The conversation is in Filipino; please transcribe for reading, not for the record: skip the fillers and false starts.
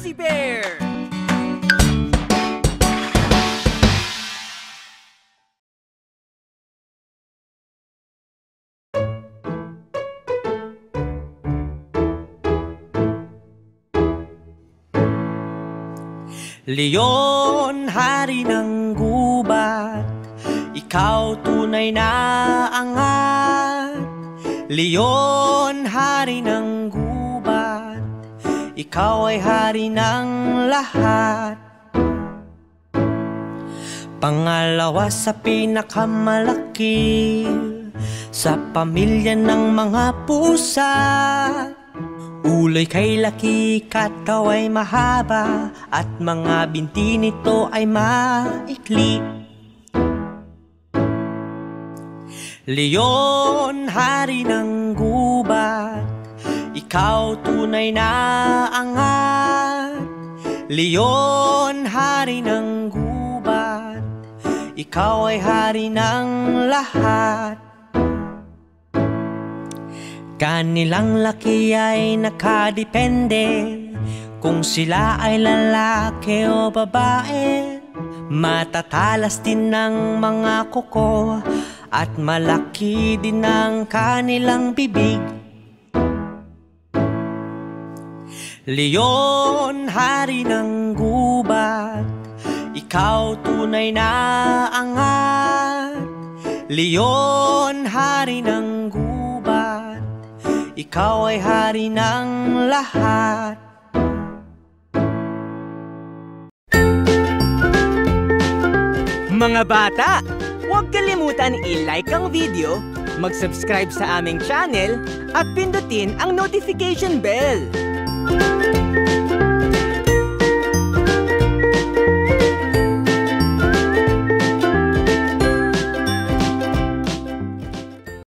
Fuzzy Bear! Leon, hari ng gubat, ikaw tunay na angat. Leon, hari ng gubat, ikaw ay hari ng lahat. Pangalawa sa pinakamalaki sa pamilya ng mga pusa. Uloy kay laki, katawan ay mahaba, at mga binti nito ay maikli. Leon, hari ng gubat, ikaw tunay na angat. Leon, hari ng gubat, ikaw ay hari ng lahat. Kanilang laki ay nakadepende kung sila ay lalaki o babae. Matatalas din ng mga kuko at malaki din ang kanilang bibig. Leon, hari ng gubat, ikaw tunay na angat. Leon, hari ng gubat, ikaw ay hari ng lahat. Mga bata, huwag kalimutan i-like ang video, mag-subscribe sa aming channel, at pindutin ang notification bell.